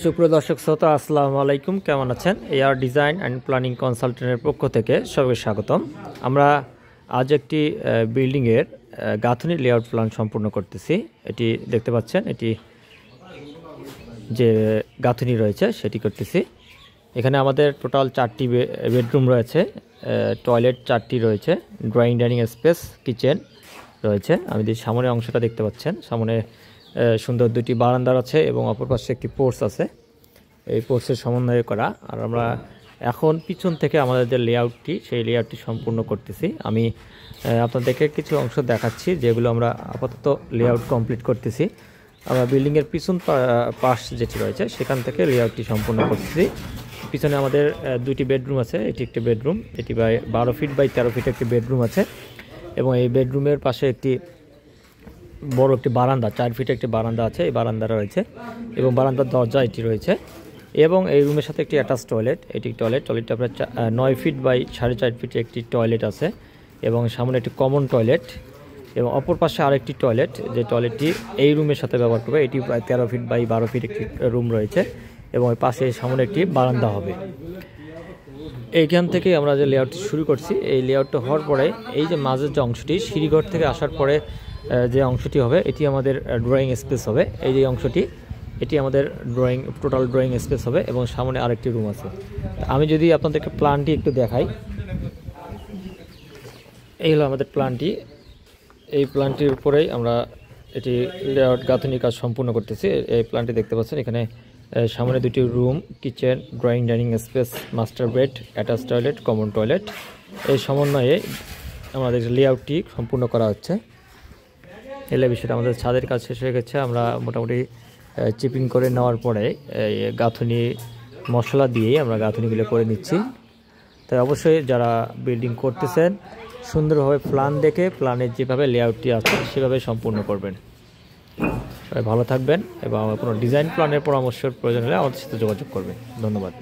সুপ্রিয় দর্শক শ্রোতা, আসসালামু আলাইকুম। কেমন আছেন? এআর ডিজাইন অ্যান্ড প্ল্যানিং কনসালটেন্টের পক্ষ থেকে সবাইকে স্বাগতম। আমরা আজ একটি বিল্ডিংয়ের গাঁথনি লেআউট প্ল্যান সম্পূর্ণ করতেছি। এটি দেখতে পাচ্ছেন, এটি যে গাঁথনি রয়েছে সেটি করতেছি। এখানে আমাদের টোটাল 4টি বেডরুম রয়েছে, টয়লেট 4টি রয়েছে, ড্রয়িং ডাইনিং স্পেস, কিচেন রয়েছে। আমি যে সামনের অংশটা দেখতে পাচ্ছেন, সামনে সুন্দর 2টি বারান্দা আছে এবং অপর পাশে একটি পোর্চ আছে। এই পোর্চের সমন্বয় করা। আর আমরা এখন পিছন থেকে আমাদের যে লেআউটটি, সেই লেআউটটি সম্পূর্ণ করতেছি। আমি আপনাদেরকে কিছু অংশ দেখাচ্ছি যেগুলো আমরা আপাতত লেআউট কমপ্লিট করতেছি। আমরা বিল্ডিংয়ের পিছন পাশ যেটি রয়েছে সেখান থেকে লেআউটটি সম্পূর্ণ করতেছি। পিছনে আমাদের 2টি বেডরুম আছে। এটি একটি বেডরুম, এটি 12 ফিট বাই 13 ফিট একটি বেডরুম আছে এবং এই বেডরুমের পাশে একটি বড় একটি বারান্দা, 4 ফিট একটি বারান্দা আছে। এই বারান্দা রয়েছে এবং বারান্দার দরজা এটি রয়েছে এবং এই রুমের সাথে একটি অ্যাটাচ টয়লেট। এটি টয়লেটটা প্রায় 9 ফিট বাই 4.5 ফিট একটি টয়লেট আছে এবং সামনে একটি কমন টয়লেট এবং অপর পাশে আরেকটি টয়লেট, যে টয়লেটটি এই রুমের সাথে ব্যবহার করবে। এটি প্রায় 13 ফিট বাই 12 ফিট একটি রুম রয়েছে এবং এর পাশে সামনে একটি বারান্দা হবে। এইখান থেকে আমরা যে লেআউটটি শুরু করছি, এই লেআউটটা হওয়ার পরে এই যে মাঝের যে অংশটি, সিঁড়িঘর থেকে আসার পরে যে অংশটি হবে এটি আমাদের ড্রয়িং স্পেস হবে। এই যে অংশটি, এটি আমাদের টোটাল ড্রয়িং স্পেস হবে এবং সামনে আরেকটি রুম আছে। আমি যদি আপনাদেরকে প্ল্যানটি একটু দেখাই, এই হলো আমাদের প্ল্যানটি। এই প্ল্যানটির উপরেই আমরা এটি লেআউট গাঁথনির কাজ সম্পূর্ণ করতেছি। এই প্ল্যানটি দেখতে পাচ্ছেন, এখানে সামনে 2টি room, kitchen, drawing dining space, master bed, attach toilet, common toilet, এই সমন্বয়ে আমাদের লেআউটটি সম্পূর্ণ করা হচ্ছে। এলে বিষয়টা আমাদের ছাদের কাজ শেষ হয়ে গেছে। আমরা মোটামুটি চিপিং করে নেওয়ার পরে গাঁথনি মশলা দিয়েই আমরা গাঁথনিগুলো করে নিচ্ছি। তাই অবশ্যই যারা বিল্ডিং করতেছেন সুন্দরভাবে প্ল্যান দেখে, প্ল্যানের যেভাবে লেআউটটি আছে সেভাবে সম্পূর্ণ করবেন। সবাই ভালো থাকবেন এবং কোনো ডিজাইন প্ল্যানের পরামর্শের প্রয়োজন হলে আমাদের সাথে যোগাযোগ করবেন। ধন্যবাদ।